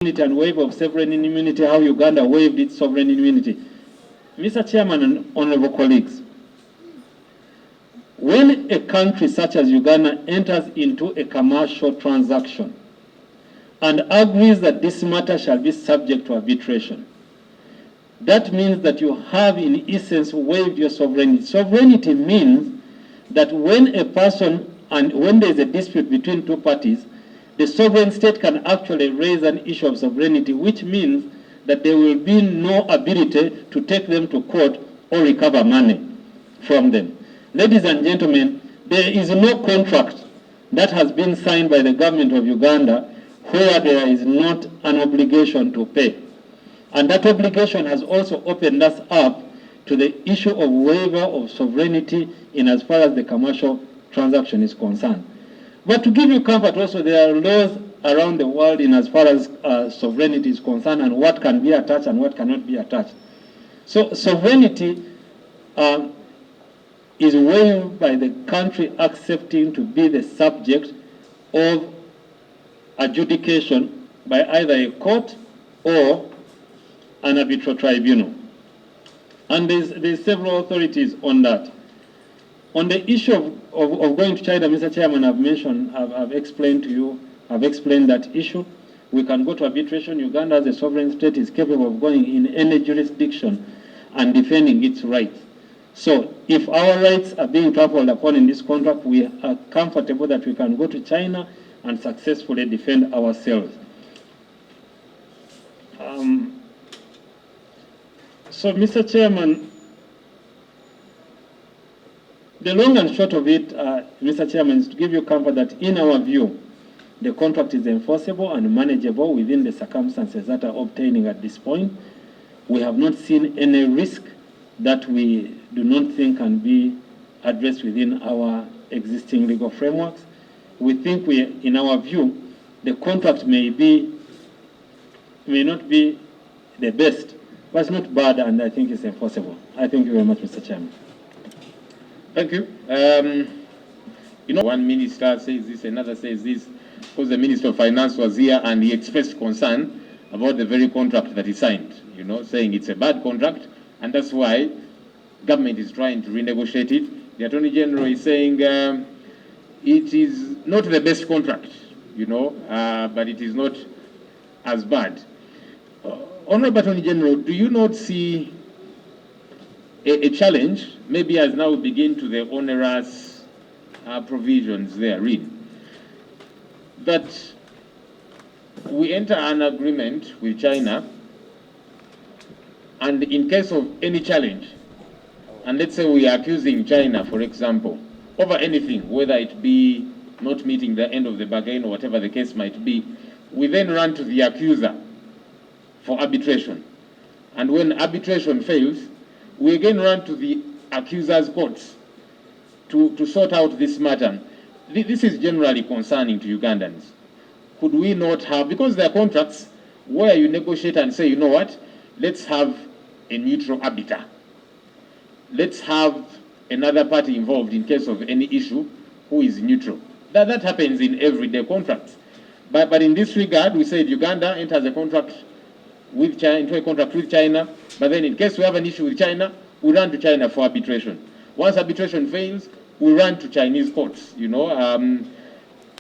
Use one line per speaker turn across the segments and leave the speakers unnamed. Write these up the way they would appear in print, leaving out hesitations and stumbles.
And waive of sovereign immunity, how Uganda waived its sovereign immunity. Mr. Chairman and honorable colleagues, when a country such as Uganda enters into a commercial transaction and agrees that this matter shall be subject to arbitration, that means that you have in essence waived your sovereignty. Sovereignty means that when a person and when there is a dispute between two parties, the sovereign state can actually raise an issue of sovereignty, which means that there will be no ability to take them to court or recover money from them. Ladies and gentlemen, there is no contract that has been signed by the government of Uganda where there is not an obligation to pay. And that obligation has also opened us up to the issue of waiver of sovereignty in as far as the commercial transaction is concerned. But to give you comfort also, there are laws around the world in as far as sovereignty is concerned and what can be attached and what cannot be attached. So sovereignty is waived by the country accepting to be the subject of adjudication by either a court or an arbitral tribunal. And there's several authorities on that. On the issue of going to China, Mr. Chairman, I've explained to you, I've explained that issue. We can go to arbitration. Uganda as a sovereign state is capable of going in any jurisdiction and defending its rights. So if our rights are being trampled upon in this contract, we are comfortable that we can go to China and successfully defend ourselves. So, Mr. Chairman, the long and short of it, Mr. Chairman, is to give you comfort that in our view, the contract is enforceable and manageable within the circumstances that are obtaining at this point. We have not seen any risk that we do not think can be addressed within our existing legal frameworks. We think in our view, the contract may not be the best, but it's not bad, and I think it's enforceable. I thank you very much, Mr. Chairman.
Thank you. One minister says this, another says this, because the Minister of Finance was here and he expressed concern about the very contract that he signed, saying it's a bad contract, and that's why government is trying to renegotiate it. The Attorney General is saying it is not the best contract, but it is not as bad. Honorable Attorney General, do you not see a challenge, maybe as now we begin to the onerous provisions therein, that we enter an agreement with China, and in case of any challenge, and let's say we are accusing China, for example, over anything, whether it be not meeting the end of the bargain or whatever the case might be, we then run to the accuser for arbitration. And when arbitration fails, we again run to the accuser's courts to sort out this matter. This is generally concerning to Ugandans. Could we not have, because there are contracts where you negotiate and say, you know what, let's have a neutral arbiter. Let's have another party involved in case of any issue who is neutral. That happens in everyday contracts. But in this regard, we said Uganda enters a contract with China, into a contract with China, but then in case we have an issue with China, we run to China for arbitration. Once arbitration fails, we run to Chinese courts.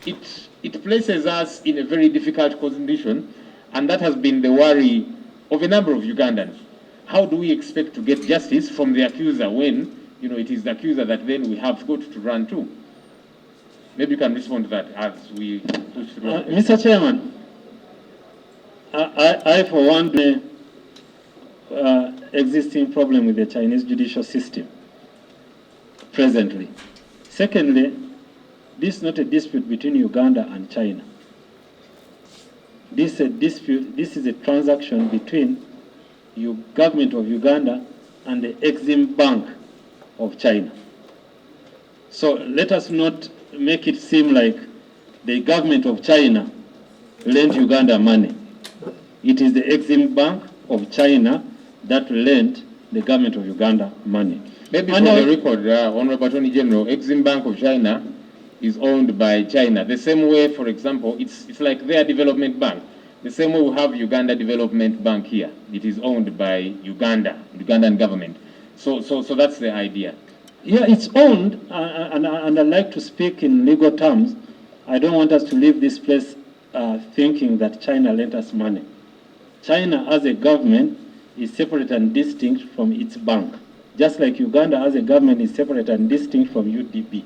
It places us in a very difficult condition, and that has been the worry of a number of Ugandans. How do we expect to get justice from the accuser when it is the accuser that then we have got to run to? Maybe you can respond to that as we push through.
Mr. Chairman, I for one, existing problem with the Chinese judicial system presently. Secondly, this is not a dispute between Uganda and China. This is a dispute, this is a transaction between the government of Uganda and the Exim Bank of China. So let us not make it seem like the government of China lent Uganda money. It is the Exim Bank of China that lent the government of Uganda money.
Maybe for the record, Honorable Attorney General, Exim Bank of China is owned by China. The same way, for example, it's like their development bank. The same way we have Uganda Development Bank here. It is owned by Ugandan government. So that's the idea.
Yeah, it's owned, and I'd like to speak in legal terms. I don't want us to leave this place thinking that China lent us money. China as a government is separate and distinct from its bank, just like Uganda as a government is separate and distinct from UDB.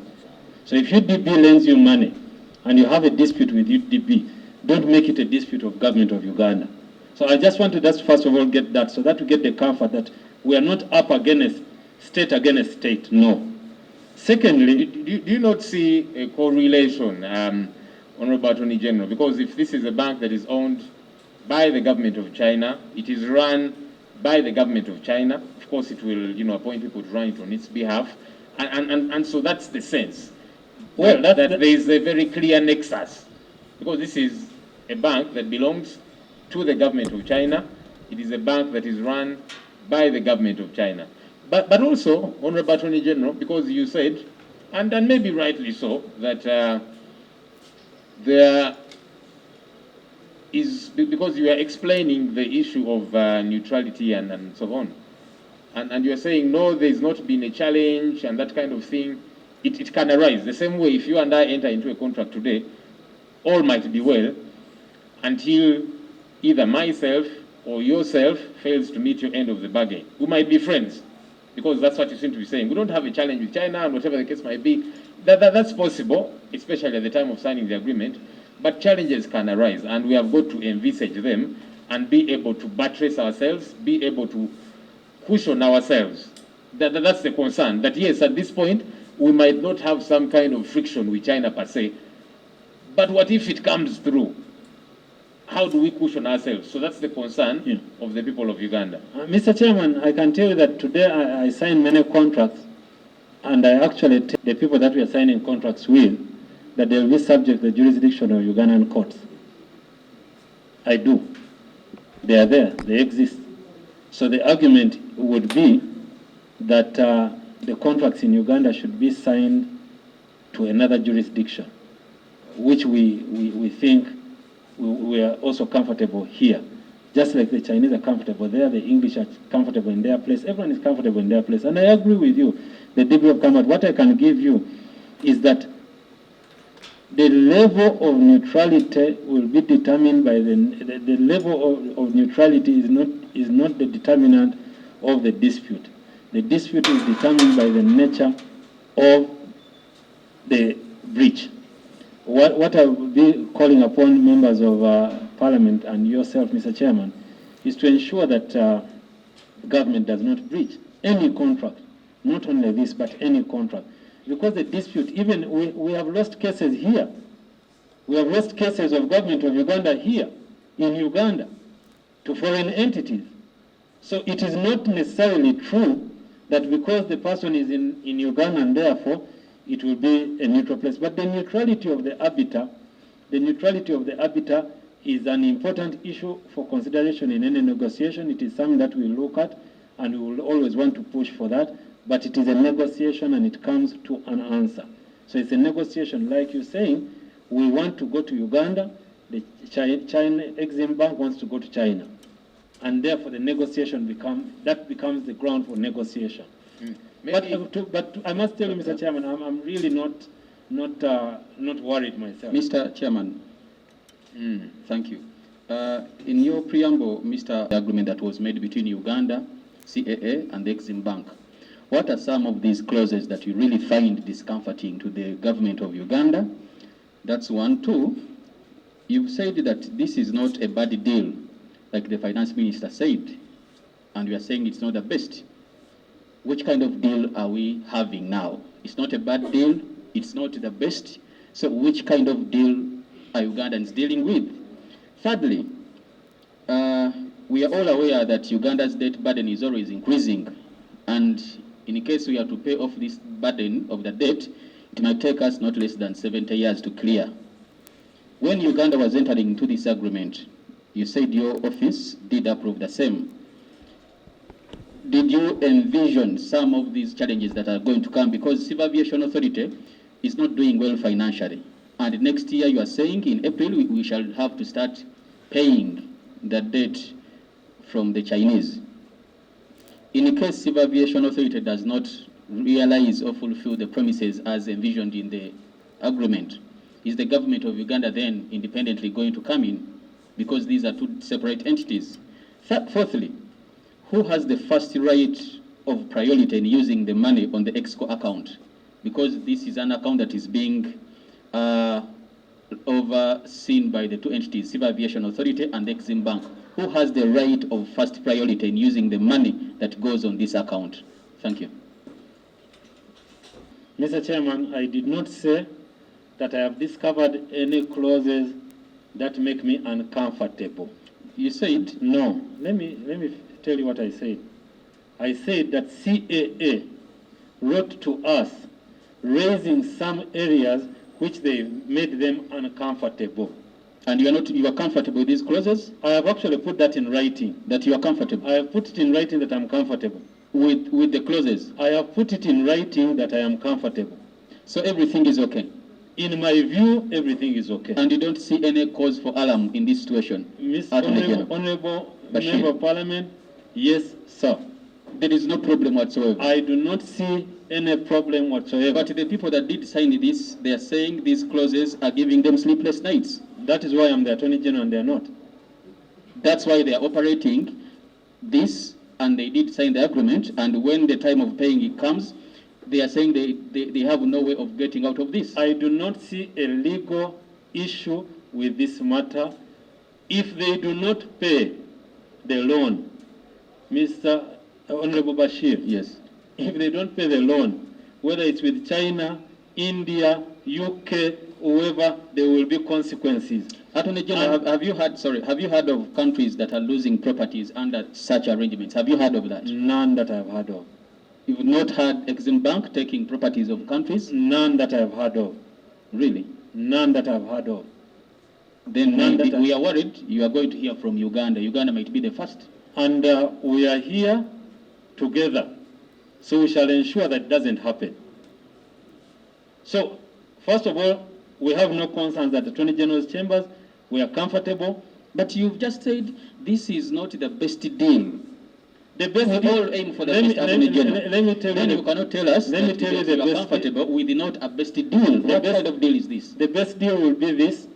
So if UDB lends you money and you have a dispute with UDB, don't make it a dispute of government of Uganda. So I just want to first of all get that, so that we get the comfort that we are not up against state, no. Secondly,
do you not see a correlation, Honorable Attorney General? Because if this is a bank that is owned by the government of China, it is run by the government of China. Of course, it will, appoint people to run it on its behalf, and so that's the sense.
Well,
that there is a very clear nexus, because this is a bank that belongs to the government of China. It is a bank that is run by the government of China. But also, Honorable Attorney General, because you said, and maybe rightly so, that there is, because you are explaining the issue of neutrality and so on, and you are saying, no, there has not been a challenge and that kind of thing, it can arise. The same way, if you and I enter into a contract today, all might be well until either myself or yourself fails to meet your end of the bargain. We might be friends, because that's what you seem to be saying. We don't have a challenge with China, and whatever the case might be, that's possible, especially at the time of signing the agreement, but challenges can arise, and we have got to envisage them and be able to buttress ourselves, be able to cushion ourselves. That's the concern, that yes, at this point, we might not have some kind of friction with China per se, but what if it comes through? How do we cushion ourselves? So that's the concern of the people of Uganda.
Mr. Chairman, I can tell you that today I signed many contracts, and I actually tell the people that we are signing contracts with that they will be subject to the jurisdiction of Ugandan courts. I do. They are there. They exist. So the argument would be that the contracts in Uganda should be signed to another jurisdiction, which we think we are also comfortable here. Just like the Chinese are comfortable there, the English are comfortable in their place, everyone is comfortable in their place. And I agree with you, the degree of comfort. What I can give you is that the level of neutrality will be determined by the level of neutrality is not the determinant of the dispute. The dispute is determined by the nature of the breach. What I will be calling upon members of Parliament and yourself, Mr. Chairman, is to ensure that government does not breach any contract, not only this, but any contract. Because the dispute, even we have lost cases here. We have lost cases of government of Uganda here, in Uganda, to foreign entities. So it is not necessarily true that because the person is in Uganda and therefore it will be a neutral place. But the neutrality of the arbiter is an important issue for consideration in any negotiation. It is something that we look at, and we will always want to push for that. But it is a negotiation, and it comes to an answer. So it's a negotiation. Like you're saying, we want to go to Uganda. The China Exim Bank wants to go to China. And therefore the negotiation becomes the ground for negotiation. But I must tell you, Mr. Chairman, I'm really not worried myself.
Mr. Chairman, thank you. In your preamble, Mr. The agreement that was made between Uganda, CAA, and the Exim Bank, what are some of these clauses that you really find discomforting to the government of Uganda? That's one. Two, you've said that this is not a bad deal, like the finance minister said, and you are saying it's not the best. Which kind of deal are we having now? It's not a bad deal, it's not the best, so which kind of deal are Ugandans dealing with? Thirdly, we are all aware that Uganda's debt burden is always increasing, and in case we have to pay off this burden of the debt, it might take us not less than 70 years to clear. When Uganda was entering into this agreement, you said your office did approve the same. Did you envision some of these challenges that are going to come? Because Civil Aviation Authority is not doing well financially. And next year, you are saying in April, we shall have to start paying the debt from the Chinese. In case Civil Aviation Authority does not realize or fulfill the promises as envisioned in the agreement, is the government of Uganda then independently going to come in? Because these are two separate entities. Fourthly, who has the first right of priority in using the money on the EXCO account? Because this is an account that is being overseen by the two entities, Civil Aviation Authority and Exim Bank. Who has the right of first priority in using the money that goes on this account? Thank you.
Mr. Chairman, I did not say that I have discovered any clauses that make me uncomfortable.
You said
No. Let me tell you what I said. I said that CAA wrote to us raising some areas which they made them uncomfortable.
and you are comfortable with these clauses?
I have actually put that in writing.
That you are comfortable
I have put it in writing that I'm comfortable.
with the clauses?
I have put it in writing that I am comfortable.
So everything is okay,
In my view, everything is okay.
and you don't see any cause for alarm in this situation?
Honorable
Bashir.
Member of Parliament, yes, sir.
There is no problem whatsoever.
I do not see any problem whatsoever.
But the people that did sign this, they are saying these clauses are giving them sleepless nights.
That is why I'm the Attorney General and they are not.
That's why they are operating this, and they did sign the agreement, and when the time of paying it comes, they are saying they have no way of getting out of this.
I do not see a legal issue with this matter. If they do not pay the loan, Mr. Honorable Bashir,
Yes.
if they don't pay the loan, whether it's with China, India, UK, whoever, there will be consequences.
Attorney General, have you heard of countries that are losing properties under such arrangements? Have you heard of that?
None that I've heard of.
You've not heard Exim Bank taking properties of countries?
None that I've heard of.
Really?
None that I've heard of.
Then
None
maybe
that I-
we are worried you are going to hear from Uganda. Uganda might be the first.
And we are here together. So we shall ensure that it doesn't happen. So, first of all, we have no concerns at the Attorney General's chambers. We are comfortable.
But you've just said this is not the best deal.
The best
We
deal-
all aim for the
let me-
best Attorney
let me-
General.
let me tell
Then
you,
you cannot tell us
let me
that
tell you
because
the
you are
best
comfortable with not a best deal. What
best-
kind of deal is this?
the best deal will be this.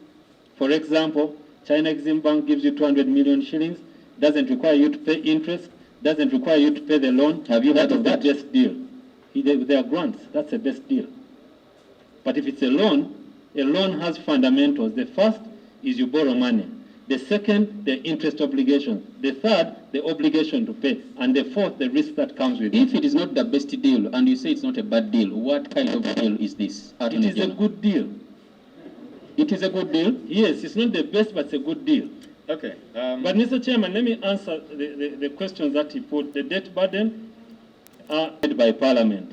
For example, China Exim Bank gives you 200 million shillings, doesn't require you to pay interest, doesn't require you to pay the loan.
Have you heard of that?
That's the best deal. They are grants. That's the best deal. But if it's a loan has fundamentals. The first is you borrow money. The second, the interest obligation. The third, the obligation to pay. And the fourth, the risk that comes with it.
If it is not the best deal and you say it's not a bad deal, what kind of deal is this?
It
Attorney
is a
General?
good deal.
It is a good deal?
Yes, it's not the best, but it's a good deal.
Okay.
But Mr. Chairman, let me answer the questions that he put. The debt burden are paid by Parliament.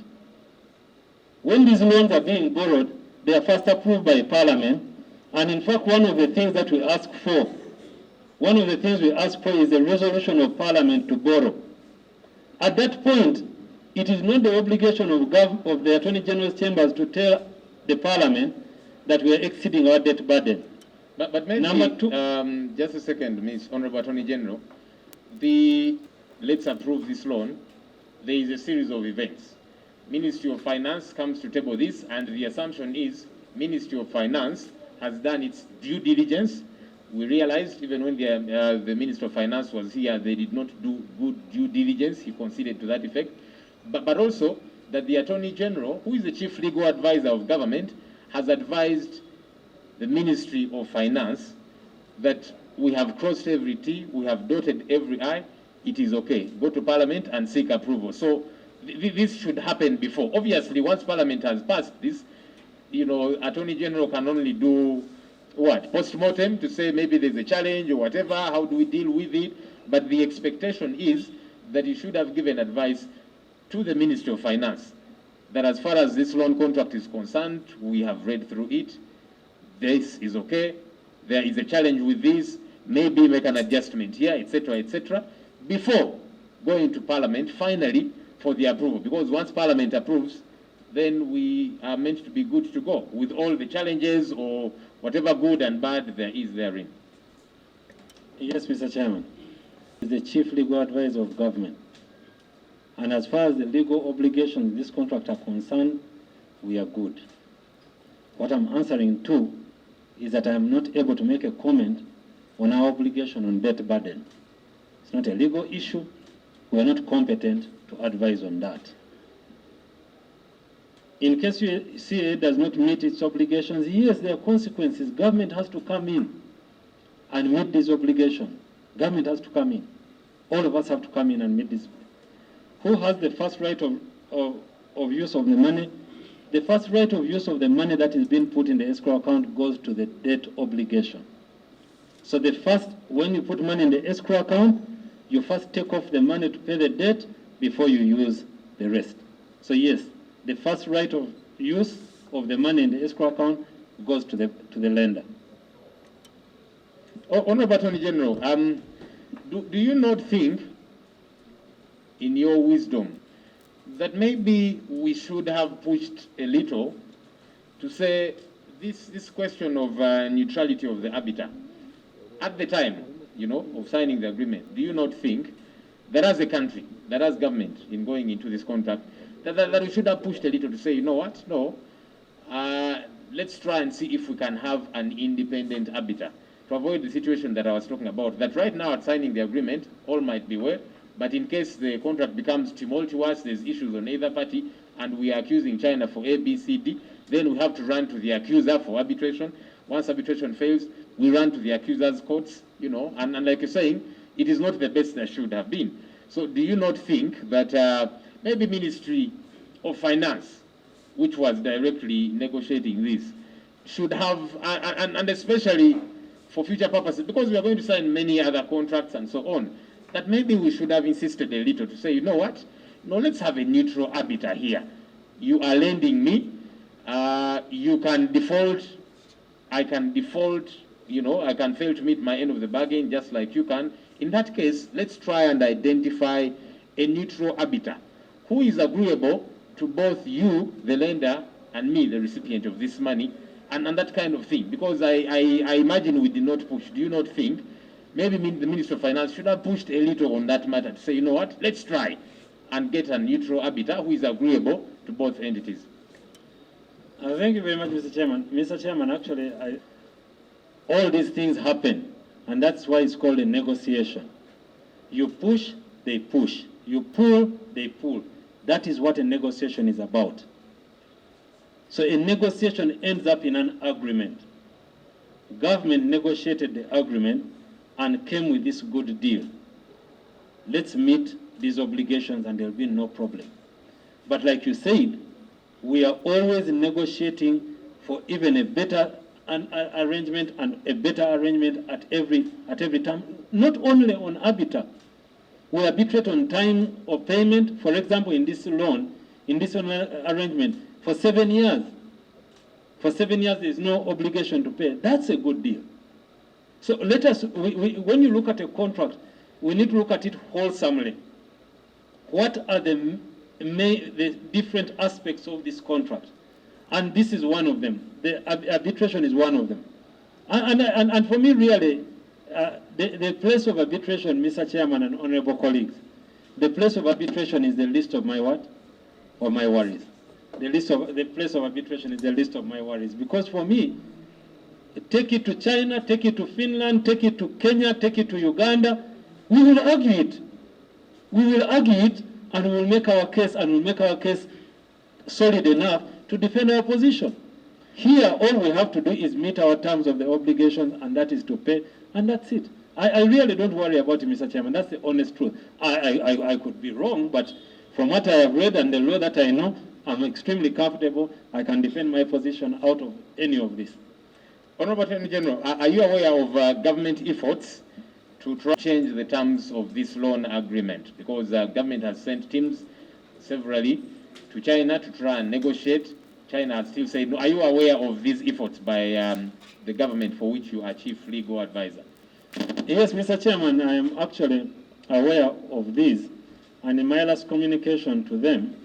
When these loans are being borrowed, they are first approved by Parliament. And in fact, one of the things that we ask for is a resolution of Parliament to borrow. At that point, it is not the obligation of the Attorney General's chambers to tell the Parliament that we are exceeding our debt burden.
But maybe,
Number two.
just a second, Ms. Honorable Attorney General. Let's approve this loan. There is a series of events. Ministry of Finance comes to table this, and the assumption is Ministry of Finance has done its due diligence. We realized even when the Minister of Finance was here, they did not do good due diligence. He conceded to that effect. But also that the Attorney General, who is the Chief Legal Advisor of government, has advised the Ministry of Finance that we have crossed every T, we have dotted every I, it is okay. Go to Parliament and seek approval. So this should happen before. Obviously, once Parliament has passed this, Attorney General can only do what? Post-mortem to say maybe there's a challenge or whatever, how do we deal with it? But the expectation is that you should have given advice to the Ministry of Finance that as far as this loan contract is concerned, we have read through it, this is okay, there is a challenge with this, maybe make an adjustment here, etc., before going to Parliament finally for the approval. Because once Parliament approves, then we are meant to be good to go with all the challenges or whatever good and bad there is therein.
Yes, Mr. Chairman. Is the chief legal advisor of government. And as far as the legal obligations in this contract are concerned, we are good. What I'm answering to is that I am not able to make a comment on our obligation on debt burden. It's not a legal issue. We are not competent to advise on that. In case CA does not meet its obligations, yes, there are consequences. Government has to come in and meet these obligations. Government has to come in. All of us have to come in and meet this. Who has the first right of use of the money? The first right of use of the money that is being put in the escrow account goes to the debt obligation. So the first, when you put money in the escrow account, you first take off the money to pay the debt before you use the rest. So yes, the first right of use of the money in the escrow account goes to the lender.
Honorable Attorney General, do you not think, in your wisdom, that maybe we should have pushed a little to say this question of neutrality of the arbiter at the time, of signing the agreement? Do you not think that as a country, that as government, in going into this contract, that we should have pushed a little to say, you know what, no, let's try and see if we can have an independent arbiter to avoid the situation that I was talking about, that right now at signing the agreement, all might be well, but in case the contract becomes tumultuous, there's issues on either party, and we are accusing China for A, B, C, D, then we have to run to the accuser for arbitration. Once arbitration fails, we run to the accuser's courts, and like you're saying, it is not the best that should have been. So do you not think that maybe Ministry of Finance, which was directly negotiating this, should have, and especially for future purposes, because we are going to sign many other contracts and so on, that maybe we should have insisted a little to say, you know what, no, let's have a neutral arbiter here. You are lending me, you can default, I can default, I can fail to meet my end of the bargain just like you can. In that case, let's try and identify a neutral arbiter who is agreeable to both you, the lender, and me, the recipient of this money, and that kind of thing. Because I imagine we did not push. Do you not think maybe the Minister of Finance should have pushed a little on that matter to say, you know what, let's try and get a neutral arbiter who is agreeable to both entities?
Thank you very much, Mr. Chairman. Mr. Chairman, actually, all these things happen, and that's why it's called a negotiation. You push, they push. You pull, they pull. That is what a negotiation is about. So a negotiation ends up in an agreement. Government negotiated the agreement and came with this good deal. Let's meet these obligations and there will be no problem. But like you said, we are always negotiating for even a better arrangement and a better arrangement at every time, not only on arbiter. We arbitrate on time of payment, for example, in this loan arrangement, for 7 years. For 7 years, there is no obligation to pay. That's a good deal. So let us, when you look at a contract, we need to look at it wholesomely. What are the different aspects of this contract? And this is one of them. The arbitration is one of them. And for me, really, the place of arbitration, Mr. Chairman and honorable colleagues, the place of arbitration is the list of my what? Of my worries. The place of arbitration is the list of my worries. Because for me, take it to China, take it to Finland, take it to Kenya, take it to Uganda, we will argue it. We will argue it and we will make our case, and we'll make our case solid enough to defend our position. Here, all we have to do is meet our terms of the obligation, and that is to pay, and that's it. I really don't worry about it, Mr. Chairman. That's the honest truth. I could be wrong, but from what I have read and the law that I know, I'm extremely comfortable. I can defend my position out of any of this.
Honorable Attorney General, are you aware of government efforts to try to change the terms of this loan agreement? Because government has sent teams severally to China to try and negotiate. China has still said no. Are you aware of these efforts by the government for which you are chief legal advisor?
Yes, Mr. Chairman, I am actually aware of this. And in my last communication to them,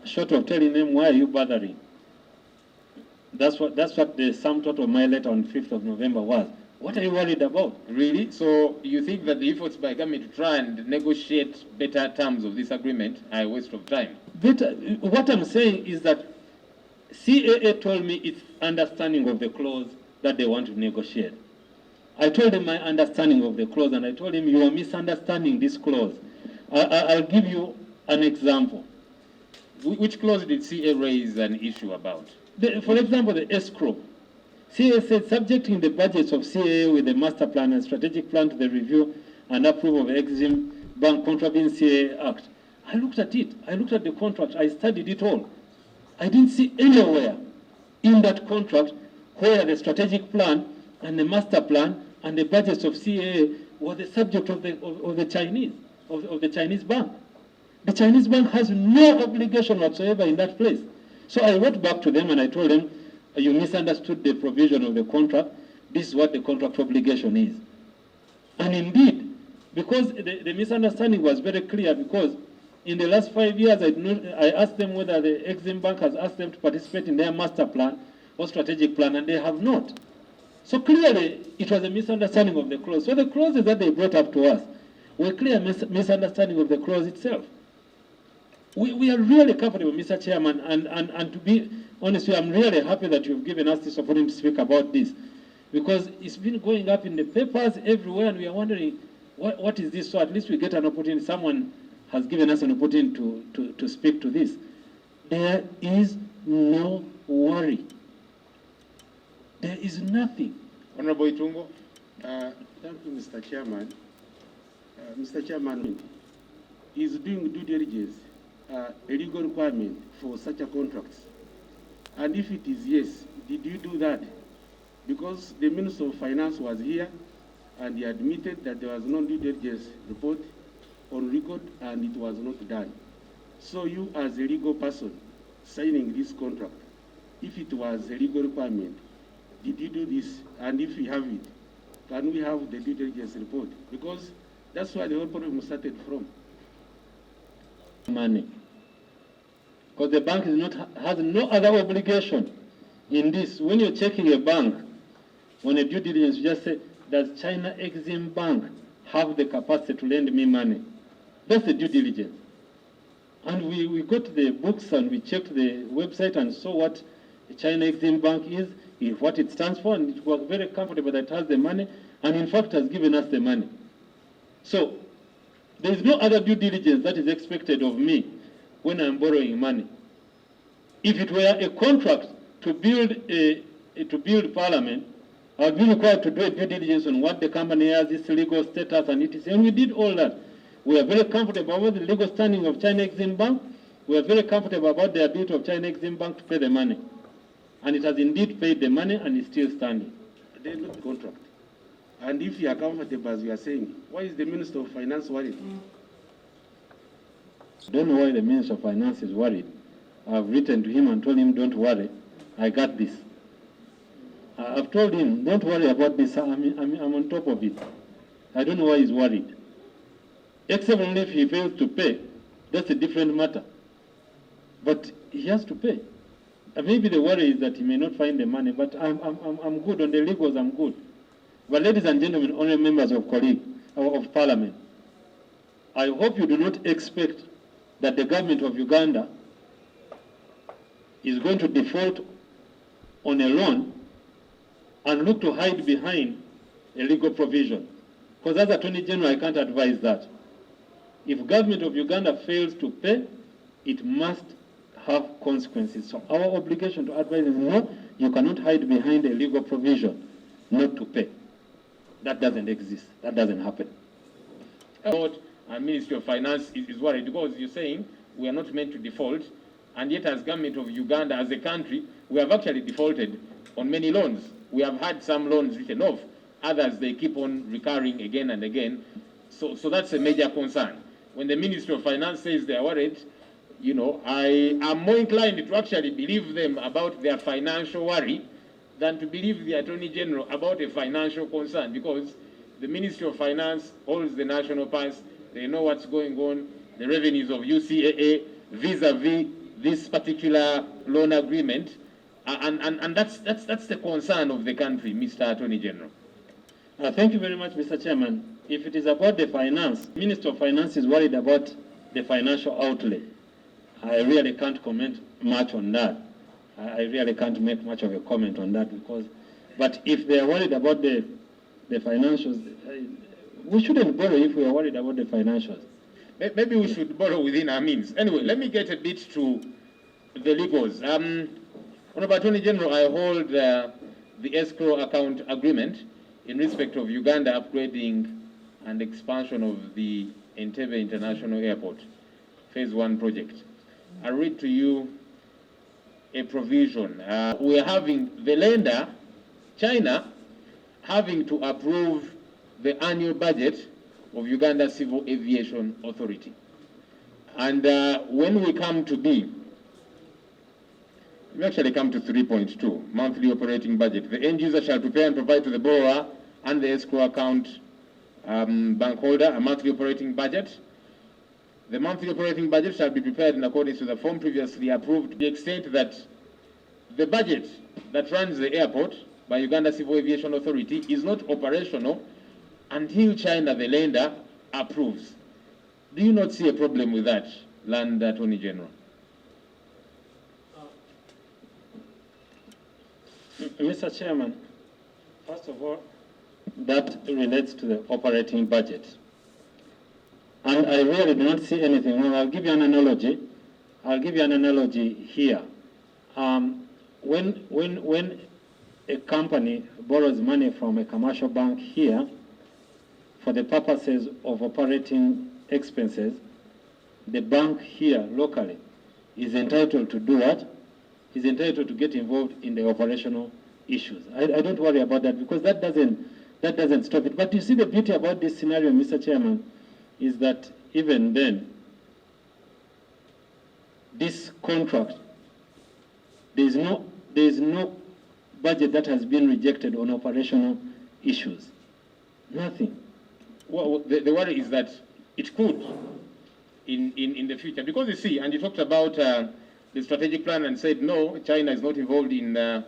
short of telling them, why are you bothering? That's what the sum total of my letter on 5th of November was. What are you worried about?
Really? So you think that the efforts by government to try and negotiate better terms of this agreement are a waste of time?
But what I'm saying is that CAA told me its understanding of the clause that they want to negotiate. I told him my understanding of the clause, and I told him, you are misunderstanding this clause. I'll give you an example.
Which clause did CA raise an issue about?
For example, the escrow. CA said, subjecting the budgets of CAA with the master plan and strategic plan to the review and approval of Exim Bank contravening CAA Act. I looked at it. I looked at the contract. I studied it all. I didn't see anywhere in that contract where the strategic plan and the master plan and the budgets of CAA were the subject of the Chinese bank. The Chinese bank has no obligation whatsoever in that place. So I went back to them and I told them, you misunderstood the provision of the contract. This is what the contract obligation is. And indeed, because the misunderstanding was very clear, because in the last 5 years, I asked them whether the Exim Bank has asked them to participate in their master plan or strategic plan, and they have not. So clearly, it was a misunderstanding of the clause. So the clauses that they brought up to us were clear misunderstanding of the clause itself. We are really comfortable, Mr. Chairman, and to be honest, I'm really happy that you've given us this opportunity to speak about this, because it's been going up in the papers everywhere, and we are wondering, what is this? So at least we get an opportunity. Someone has given us an opportunity to speak to this. There is no worry. There is nothing.
Honorable Itungo?
Thank you, Mr. Chairman. Mr. Chairman, is doing due diligence a legal requirement for such a contract? And if it is yes, did you do that? Because the Minister of Finance was here and he admitted that there was no due diligence report on record and it was not done. So you, as a legal person signing this contract, if it was a legal requirement, did you do this? And if you have it, can we have the due diligence report? Because that's where the whole problem started from.
Money. Because the bank has no other obligation in this. When you're checking a bank on a due diligence, you just say, does China Exim Bank have the capacity to lend me money? That's the due diligence. And we got the books and we checked the website and saw what the China Exim Bank is, what it stands for, and it was very comfortable that it has the money, and in fact has given us the money. So there is no other due diligence that is expected of me when I'm borrowing money. If it were a contract to build parliament, I would be required to do a due diligence on what the company has, its legal status, and etc. And we did all that. We are very comfortable about the legal standing of China Exim Bank. We are very comfortable about the ability of China Exim Bank to pay the money. And it has indeed paid the money and is still standing.
They do the contract. And if you are comfortable, as you are saying, why is the Minister of Finance worried?
I don't know why the Minister of Finance is worried. I've written to him and told him, don't worry, I got this. I've told him, don't worry about this, I'm on top of it. I don't know why he's worried. Except only if he fails to pay, that's a different matter. But he has to pay. Maybe the worry is that he may not find the money, but I'm good on the legals, I'm good. But ladies and gentlemen, honorable members of Parliament, I hope you do not expect that the government of Uganda is going to default on a loan and look to hide behind a legal provision. Because as Attorney General, I can't advise that. If government of Uganda fails to pay, it must have consequences. So our obligation to advise is no, you cannot hide behind a legal provision not to pay. That doesn't exist. That doesn't happen.
Ministry of Finance is worried because you're saying we are not meant to default, and yet as government of Uganda, as a country, we have actually defaulted on many loans. We have had some loans written off. Others, they keep on recurring again and again. So that's a major concern. When the Ministry of Finance says they are worried, you know, I am more inclined to actually believe them about their financial worry than to believe the Attorney General about a financial concern, because the Ministry of Finance holds the national purse. They know what's going on, the revenues of UCAA vis-a-vis this particular loan agreement, and that's the concern of the country, Mr. Attorney General.
Thank you very much, Mr. Chairman. If it is about the finance, Minister of Finance is worried about the financial outlay. I really can't comment much on that. I really can't make much of a comment on that but if they are worried about the financials, we shouldn't borrow if we are worried about the financials.
Maybe we should borrow within our means. Anyway, let me get a bit to the legals. Honorable Attorney General, I hold the escrow account agreement in respect of Uganda upgrading and expansion of the Entebbe International Airport, Phase 1 project. I read to you a provision. We are having the lender, China, having to approve the annual budget of Uganda Civil Aviation Authority. And when we come to B, we actually come to 3.2, monthly operating budget. The end user shall prepare and provide to the borrower and the escrow account bank holder a monthly operating budget. The monthly operating budget shall be prepared in accordance with the form previously approved to the extent that the budget that runs the airport by Uganda Civil Aviation Authority is not operational until China, the lender, approves. Do you not see a problem with that, Land Attorney General?
Mr. Chairman, first of all, that relates to the operating budget. And I really do not see anything wrong. I'll give you an analogy. I'll give you an analogy here. When a company borrows money from a commercial bank here for the purposes of operating expenses, the bank here locally is entitled to do what? Is entitled to get involved in the operational issues. I don't worry about that because that doesn't stop it. But you see the beauty about this scenario, Mr. Chairman, is that even then, this contract, there is no budget that has been rejected on operational issues. Nothing.
Well, the worry is that it could in the future. Because you see, and you talked about the strategic plan and said, no, China is not involved in the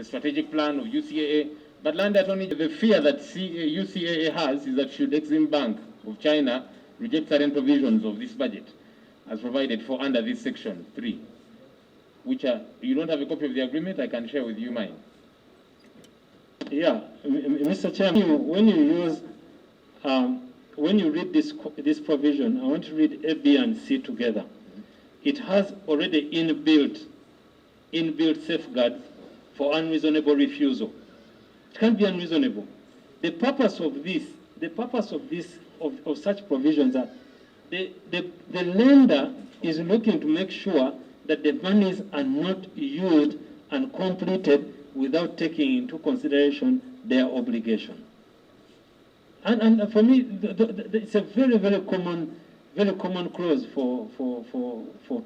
strategic plan of UCAA. But Land Attorney, the fear that UCAA has is that should Exim Bank of China reject certain provisions of this budget as provided for under this section 3, which you don't have a copy of the agreement, I can share with you mine.
Yeah, Mr. Chairman, when you use, when you read this provision, I want to read A, B, and C together. It has already inbuilt safeguards for unreasonable refusal. It can't be unreasonable. The purpose of such provisions are the lender is looking to make sure that the monies are not used and completed without taking into consideration their obligation. And for me, it's a very, very common clause for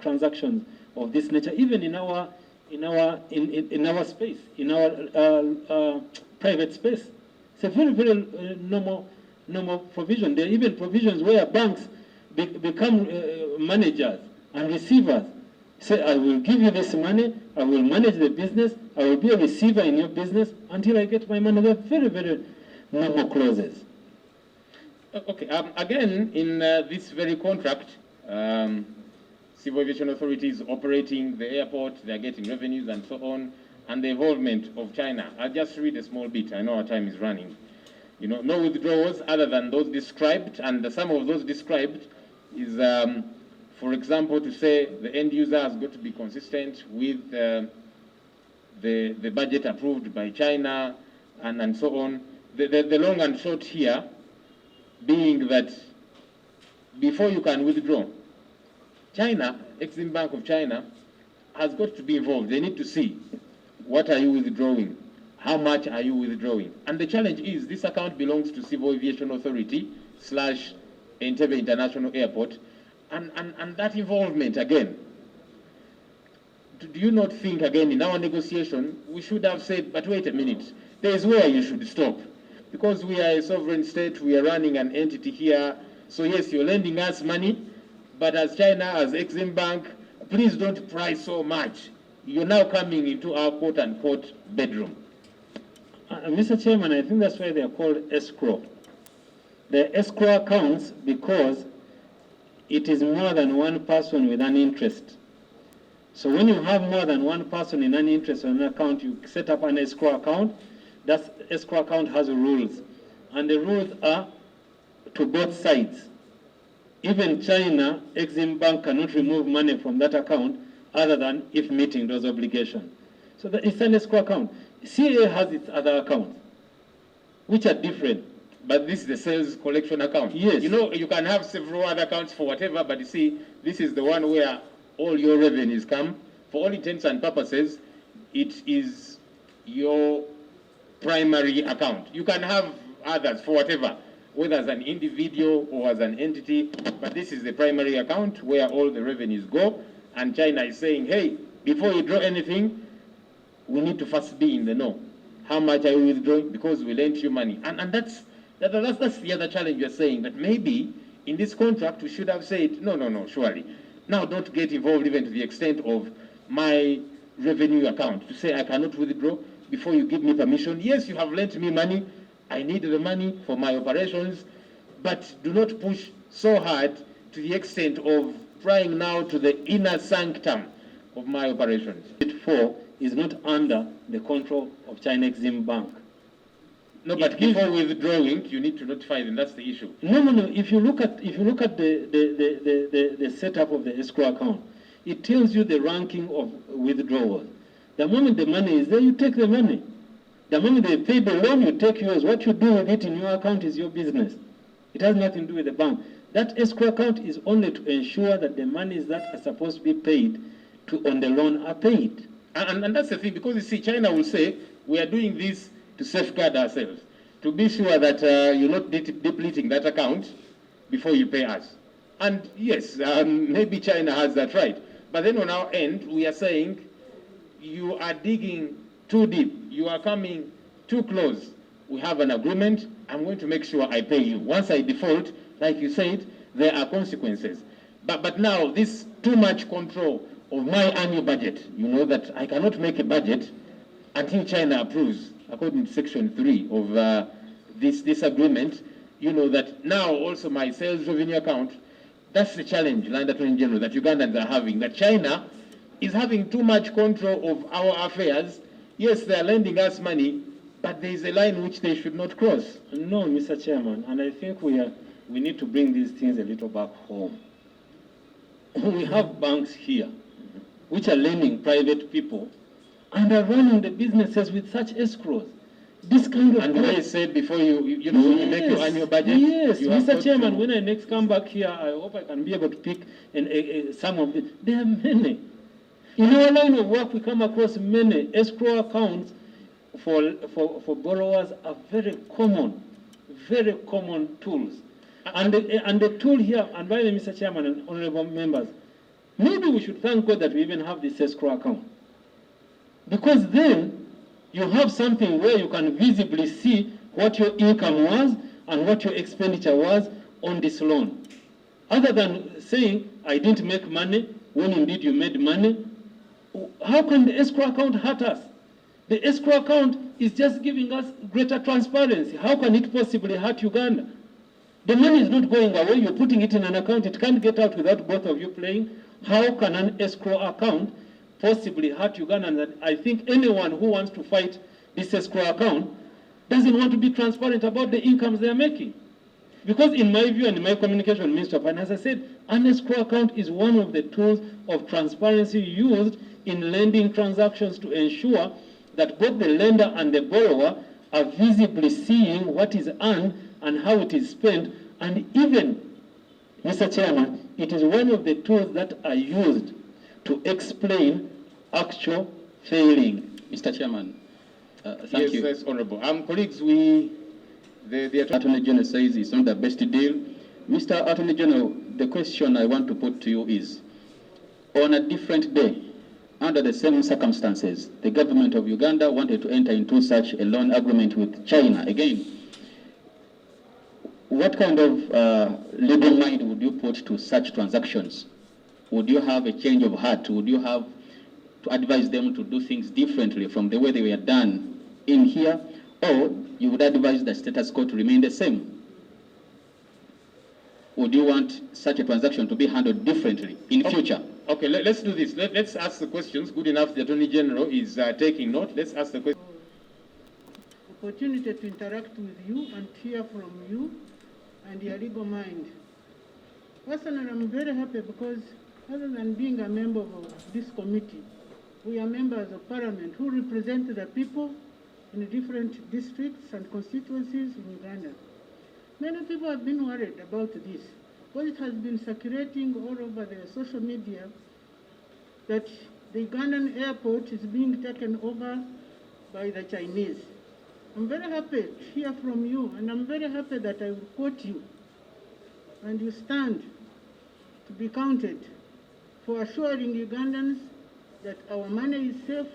transactions of this nature, even in our space, in our private space. It's a very, very normal provision. There are even provisions where banks become managers and receivers. Say, I will give you this money, I will manage the business, I will be a receiver in your business until I get my money. They're very, very normal clauses.
Okay, again, in this very contract, Civil Aviation Authority is operating the airport, they're getting revenues and so on, and the involvement of China. I'll just read a small bit, I know our time is running. You know, no withdrawals other than those described, and some of those described is, for example, to say the end user has got to be consistent with the budget approved by China and so on. The long and short here being that before you can withdraw, China, Exim Bank of China, has got to be involved. They need to see what are you withdrawing, how much are you withdrawing. And the challenge is this account belongs to Civil Aviation Authority / Entebbe International Airport, and that involvement again. Do you not think again in our negotiation we should have said, but wait a minute, there is where you should stop. Because we are a sovereign state, we are running an entity here. So yes, you're lending us money, but as China, as Exim Bank, please don't price so much. You're now coming into our quote-unquote bedroom.
Mr. Chairman, I think that's why they are called escrow. They're escrow accounts because it is more than one person with an interest. So when you have more than one person in an interest on an account, you set up an escrow account. That escrow account has rules. And the rules are to both sides. Even China, Exim Bank cannot remove money from that account other than if meeting those obligations. So it's an escrow account. CA has its other accounts, which are different.
But this is the sales collection account.
Yes.
You know, you can have several other accounts for whatever, but you see, this is the one where all your revenues come. For all intents and purposes, it is your primary account. You can have others for whatever, whether as an individual or as an entity, but this is the primary account where all the revenues go. And China is saying, hey, before you draw anything, we need to first be in the know. How much are you withdrawing? Because we lent you money. And that's the other challenge you're saying, that maybe in this contract we should have said, no, surely. Now don't get involved even to the extent of my revenue account, to say I cannot withdraw before you give me permission. Yes, you have lent me money, I need the money for my operations, but do not push so hard to the extent of prying now to the inner sanctum of my operations.
4 is not under the control of China Exim Bank.
No, but before withdrawing, you need to notify them. That's the issue.
No. If you look at the setup of the escrow account, it tells you the ranking of withdrawals. The moment the money is there, you take the money. The moment they pay the loan, you take yours. What you do with it in your account is your business. It has nothing to do with the bank. That escrow account is only to ensure that the monies that are supposed to be paid on the loan are paid.
And that's the thing, because you see, China will say, we are doing this to safeguard ourselves, to be sure that you're not depleting that account before you pay us. And yes, maybe China has that right. But then on our end, we are saying, you are digging too deep. You are coming too close. We have an agreement. I'm going to make sure I pay you. Once I default, like you said, there are consequences. But now, this too much control of my annual budget, you know that I cannot make a budget until China approves, according to Section 3 of this agreement, you know that now also my sales revenue account, that's the challenge, Land Attorney General, that Ugandans are having, that China is having too much control of our affairs. Yes, they are lending us money, but there is a line which they should not cross.
No, Mr. Chairman, and I think we need to bring these things a little back home. We have banks here which are lending private people and are running the businesses with such escrows. This kind of...
And when I said before when you make your annual budget...
Yes,
you
Mr. Chairman, when I next come back here, I hope I can be able to pick some of them. There are many. In our line of work, we come across many escrow accounts for borrowers are very common tools. And the tool here, and by the way, Mr. Chairman and honorable members, maybe we should thank God that we even have this escrow account. Because then you have something where you can visibly see what your income was and what your expenditure was on this loan. Other than saying, I didn't make money, when indeed you made money, how can the escrow account hurt us? The escrow account is just giving us greater transparency. How can it possibly hurt Uganda? The money is not going away. You're putting it in an account. It can't get out without both of you playing. How can an escrow account possibly hurt Uganda? And I think anyone who wants to fight this escrow account doesn't want to be transparent about the incomes they're making. Because in my view and in my communication with Minister of Finance, I said an escrow account is one of the tools of transparency used in lending transactions to ensure that both the lender and the borrower are visibly seeing what is earned and how it is spent. And even, Mr. Chairman, it is one of the tools that are used to explain actual failing.
Mr. Chairman, thank you.
Yes, Honorable. Colleagues, the
Attorney General says it's not the best deal. Mr. Attorney General, the question I want to put to you is, on a different day, under the same circumstances, the government of Uganda wanted to enter into such a loan agreement with China. Again, what kind of legal mind would you put to such transactions? Would you have a change of heart? Would you have to advise them to do things differently from the way they were done in here? or you would advise the status quo to remain the same? Would you want such a transaction to be handled differently in future?
Okay, let's do this. Let's ask the questions. Good enough, the Attorney General is taking note. Let's ask the question.
Opportunity to interact with you and hear from you and your legal mind. Personally, I'm very happy because other than being a member of this committee, we are members of parliament who represent the people in different districts and constituencies in Uganda. Many people have been worried about this, because it has been circulating all over the social media that the Ugandan airport is being taken over by the Chinese. I'm very happy to hear from you, and I'm very happy that I will quote you, and you stand to be counted for assuring Ugandans that our money is safe,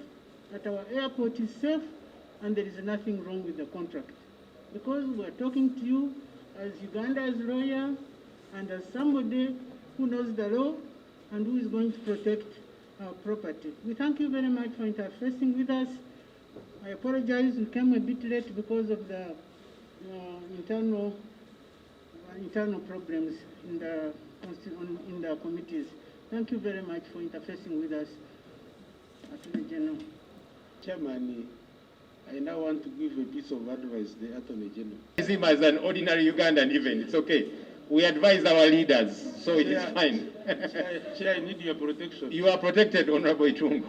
that our airport is safe, and there is nothing wrong with the contract. Because we're talking to you as Uganda's lawyer and as somebody who knows the law and who is going to protect our property. We thank you very much for interfacing with us. I apologize, we came a bit late because of the internal problems in the committees. Thank you very much for interfacing with us, Attorney General.
Chairman, I now want to give a piece of advice to the Attorney General.
Him as an ordinary Ugandan even, it's okay. We advise our leaders, so it is fine.
Chair, I need your protection.
You are protected, Honorable Ichungu.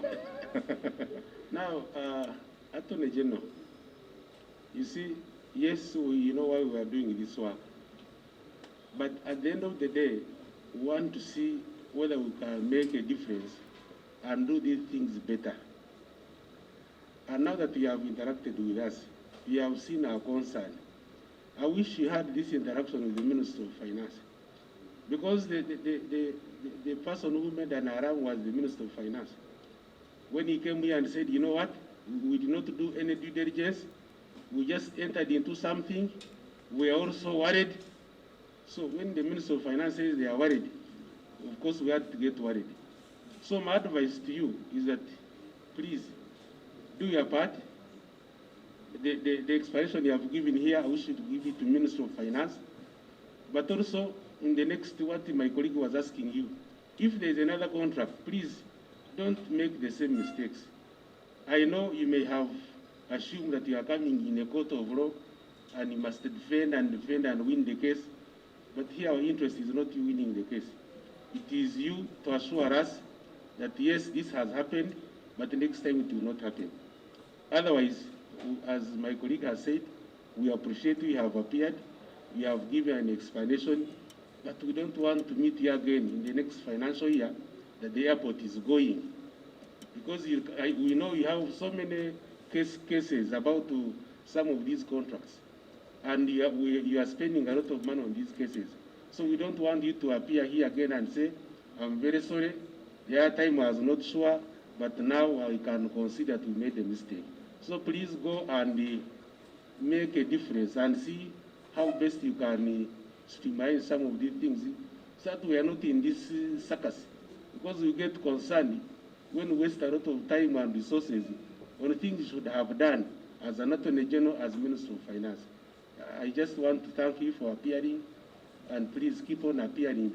Now, Attorney General, you see, yes, you know why we are doing this work. But at the end of the day, we want to see whether we can make a difference and do these things better. And now that you have interacted with us, you have seen our concern. I wish you had this interaction with the Minister of Finance. Because the person who made an alarm was the Minister of Finance. When he came here and said, you know what, we did not do any due diligence, we just entered into something, we are also worried. So when the Minister of Finance says they are worried, of course we had to get worried. So my advice to you is that, please, do your part. The explanation you have given here, I wish you to give it to Minister of Finance. But also, in the next, what my colleague was asking you, if there is another contract, please don't make the same mistakes. I know you may have assumed that you are coming in a court of law and you must defend and win the case. But here our interest is not you winning the case. It is you to assure us that yes, this has happened, but the next time it will not happen. Otherwise, as my colleague has said, we appreciate you have appeared, you have given an explanation, but we don't want to meet you again in the next financial year that the airport is going. Because we know you have so many cases about some of these contracts, and you are spending a lot of money on these cases. So we don't want you to appear here again and say, I'm very sorry, the other time I was not sure, but now I can consider that we made a mistake. So please go and make a difference and see how best you can streamline some of these things so that we are not in this circus. Because we get concerned when we waste a lot of time and resources on things you should have done as an Attorney General, as Minister of Finance. I just want to thank you for appearing, and please keep on appearing.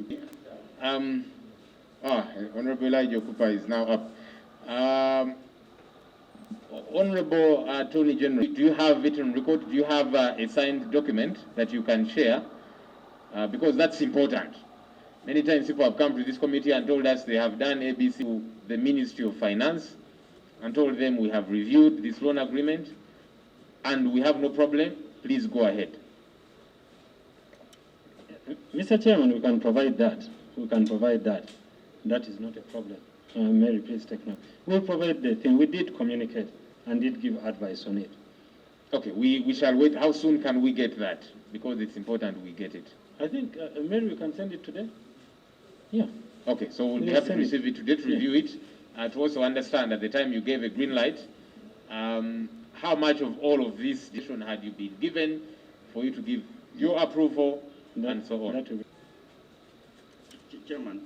Honorable Elijah Cooper is now up. Honorable Attorney General, do you have it on record? Do you have a signed document that you can share? Because that's important. Many times people have come to this committee and told us they have done ABC to the Ministry of Finance and told them we have reviewed this loan agreement and we have no problem. Please go ahead.
Mr. Chairman, we can provide that. We can provide that. That is not a problem. Mary, please take note. We'll provide the thing. We did communicate and did give advice on it.
Okay, we shall wait. How soon can we get that? Because it's important we get it.
I think, Mary, we can send it today. Yeah.
Okay, so we'll
We'll
have to
send it.
receive it today to review it, to also understand at the time you gave a green light, how much of all of this decision had you been given for you to give your approval and so on.
That will be-
Chairman,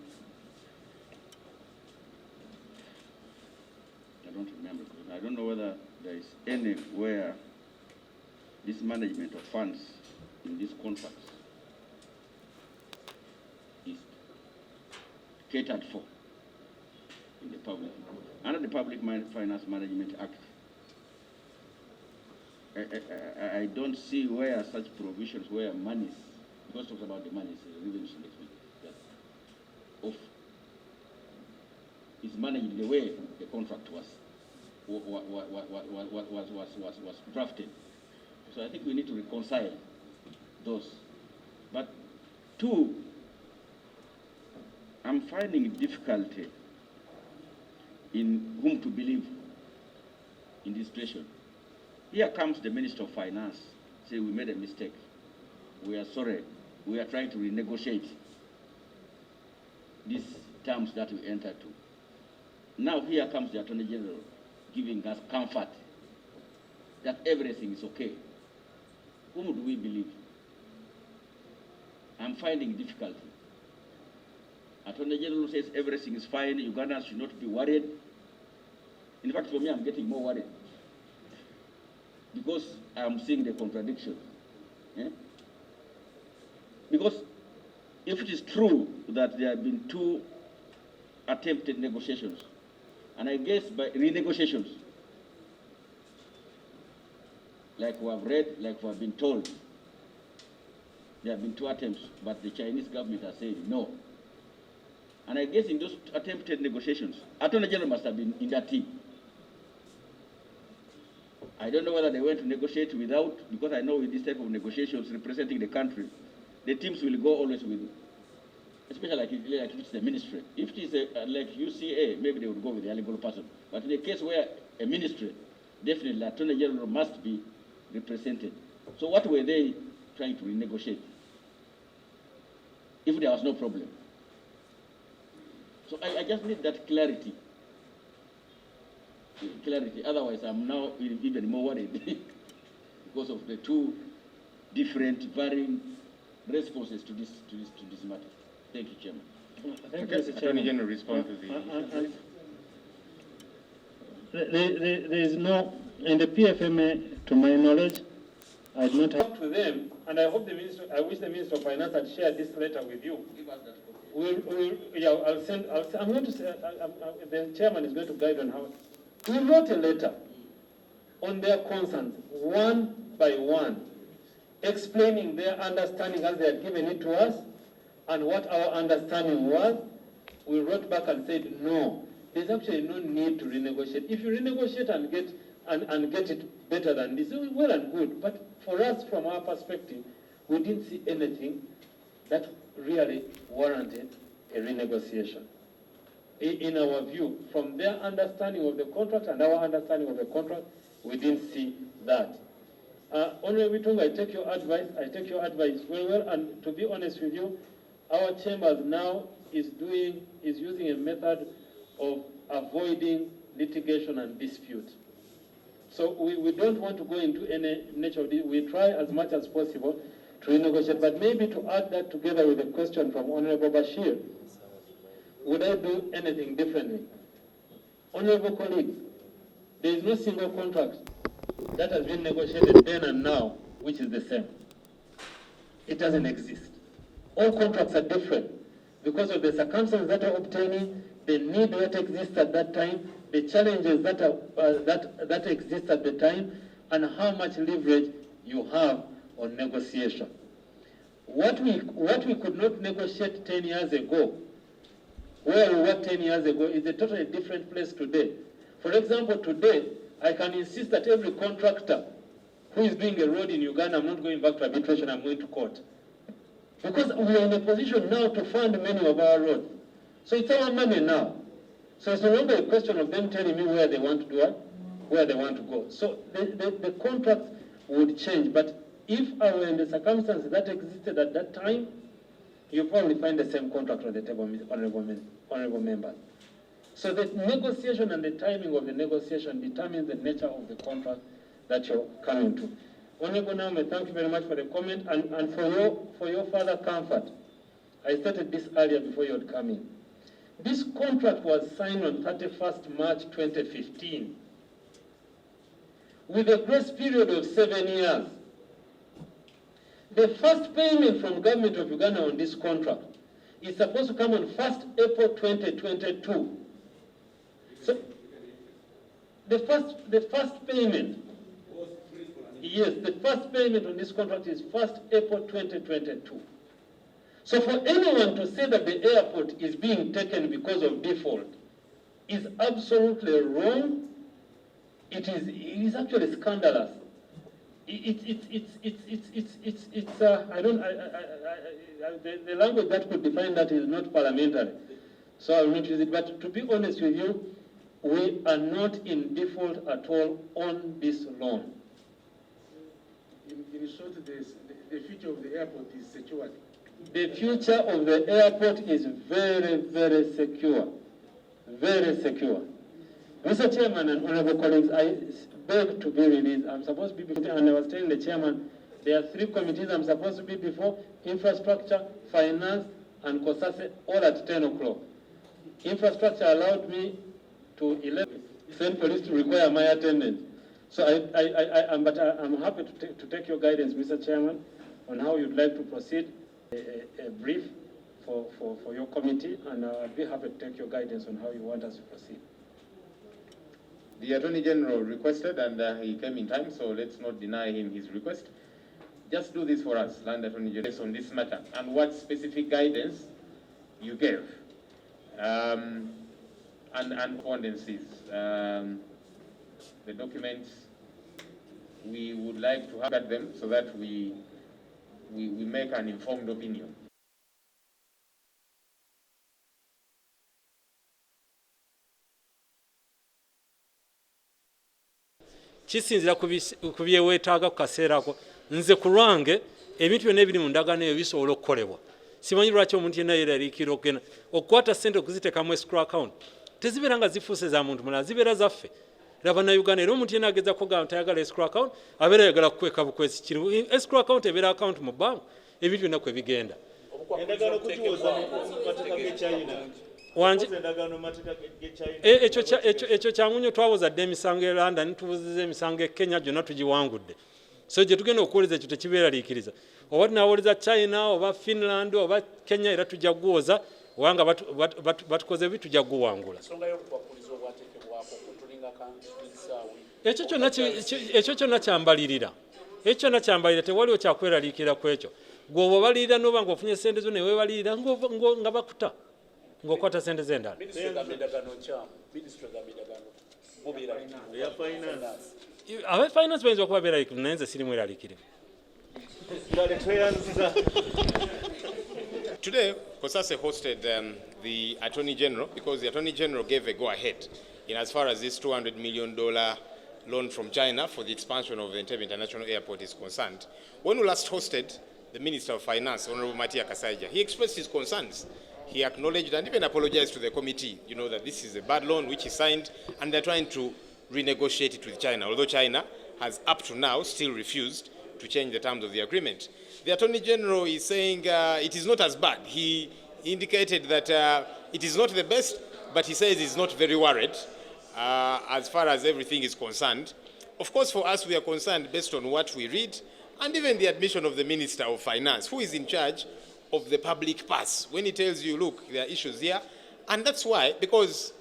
I don't remember, because I don't know whether there is anywhere this management of funds in these contracts is catered for in the public. Under the Public Finance Management Act, I don't see where such provisions, where monies, because it talks about the monies, revenue is managed the way the contract was drafted. So I think we need to reconcile those. But two, I'm finding difficulty in whom to believe in this situation. Here comes the Minister of Finance, say we made a mistake. We are sorry. We are trying to renegotiate these terms that we entered to. Now here comes the Attorney General giving us comfort that everything is okay. Whom do we believe? I'm finding difficulty. Attorney General says everything is fine, Ugandans should not be worried. In fact, for me, I'm getting more worried because I'm seeing the contradiction. Yeah? Because if it is true that there have been 2 attempted negotiations, and I guess by renegotiations, like we have read, like we have been told, there have been 2 attempts, but the Chinese government has said no. And I guess in those attempted negotiations, Attorney General must have been in that team. I don't know whether they went to negotiate without, because I know in this type of negotiations representing the country, the teams will go always with, especially like if it's the ministry. If it is like UCA, maybe they would go with the legal person. But in the case where a ministry, definitely Attorney General must be represented. So what were they trying to renegotiate if there was no problem? So I just need that clarity. Otherwise, I'm now even more worried because of the 2 different, varying responses to this matter. Thank you, Chairman.
Thank you, Mr.
Attorney
Chairman.
General respond to the
There is no, in the PFMA, to my knowledge, I did not talk to them, and I hope the minister, I wish the Minister of Finance had shared this letter with you.
Give us that copy.
I'm going to say, the chairman is going to guide on how. We wrote a letter on their concerns, one by one, explaining their understanding as they had given it to us, and what our understanding was. We wrote back and said, no, there's actually no need to renegotiate. If you renegotiate and get it better than this, well and good. But for us, from our perspective, we didn't see anything that really warranted a renegotiation. In our view, from their understanding of the contract and our understanding of the contract, we didn't see that. Honorable Witung, I take your advice very well, and to be honest with you, our chambers now is using a method of avoiding litigation and dispute. So we don't want to go into any nature of this. We try as much as possible to renegotiate, but maybe to add that together with a question from Honorable Bashir, would I do anything differently? Honorable colleagues, there is no single contract that has been negotiated then and now which is the same. It doesn't exist. All contracts are different because of the circumstances that are obtaining, the need that exists at that time, the challenges that exist at the time, and how much leverage you have on negotiation. What we could not negotiate 10 years ago, where we were 10 years ago, is a totally different place today. For example, today, I can insist that every contractor who is doing a road in Uganda, I'm not going back to arbitration, I'm going to court. Because we are in a position now to fund many of our roads. So it's our money now. So it's no longer a question of them telling me where they want to do it, where they want to go. So the contracts would change. But if I were in the circumstances that existed at that time, you probably find the same contract on the table, honorable members. So the negotiation and the timing of the negotiation determines the nature of the contract that you're coming to. Honorable Naume, thank you very much for the comment, and for your further comfort. I stated this earlier before you had come in. This contract was signed on 31st March 2015 with a grace period of 7 years The first payment from government of Uganda on this contract is supposed to come on 1st April 2022. So the first payment, yes, the first payment on this contract is 1st April 2022. So for anyone to say that the airport is being taken because of default is absolutely wrong. It is actually scandalous. The language that could define that is not parliamentary, so I will not use it. But to be honest with you, we are not in default at all on this loan.
In short, the future of the airport is secured.
The future of the airport is very, very secure. Very secure. Mr. Chairman and honorable colleagues, I beg to be released. I'm supposed to be before, and I was telling the chairman, there are 3 committees I'm supposed to be before: infrastructure, finance, and COSASE, all at 10 o'clock. Infrastructure allowed me to 11, send police to require my attendance. So I'm happy to take your guidance, Mr. Chairman, on how you'd like to proceed, a brief for your committee, and I'll be happy to take your guidance on how you want us to proceed.
The Attorney General requested, and he came in time, so let's not deny him his request. Just do this for us, Land Attorney General, on this matter, and what specific guidance you gave, and correspondences, the documents. We would like to have at them so that we make an informed opinion.
Kisinzira ku byeweetaaga ku kaseera ako. Nze ku lwange ebintu byonna ebiri mu ndagaano eyo bisobola okukolebwa. Simanyi lwaki omuntu yenna yeeraliikira okugenda okukwata ssente okuziteekamu escrow account tezibeera nga zifuuse za muntu mulala, zibeera zaffe. Laba na Uganda era omuntu yenna ageza kugamba tayagala escrow account abeera ayagala kukweka bukwesi kirimu. Escrow account ebeera account mu bank, ebintu byonna kwe bigenda.
Endagaano kutuuza mu mateeka g'Echina.
Wangi ekyo kyangunyo twawoza dde emisango e London, tubuziza emisango e Kenya, gyonna tugiwangudde. So gye tugenda okuwoleza ekyo tekibeeraliikiriza. Oba tunaawoleza China oba Finland oba Kenya era tujja kuguwoza obanga batukoze bi tujja kuguwangula. Ekyo kyonna kyambalirira. Ekyo kyonna kyambalirira, tewaliwo kyakweraliikira ku ekyo. Gwe oba balirira n'oba ng'ofunye ssente zo ne weebalirira nga bakuta. Ngokwata sente z'endala. Aba finance bayinza okuba beeraliikirivu naye nze sirimu eraliikirivu.
Today, COSASE hosted the Attorney General because the Attorney General gave a go-ahead in as far as this $200 million loan from China for the expansion of the Entebbe International Airport is concerned. When we last hosted the Minister of Finance, Honorable Matia Kasaija, he expressed his concerns. He acknowledged and even apologized to the committee, that this is a bad loan which he signed, and they're trying to renegotiate it with China, although China has up to now still refused to change the terms of the agreement. The Attorney General is saying it is not as bad. He indicated that it is not the best, but he says he's not very worried as far as everything is concerned. Of course, for us, we are concerned based on what we read, and even the admission of the Minister of Finance, who is in charge of the public purse, when he tells you, look, there are issues here. And that's why, because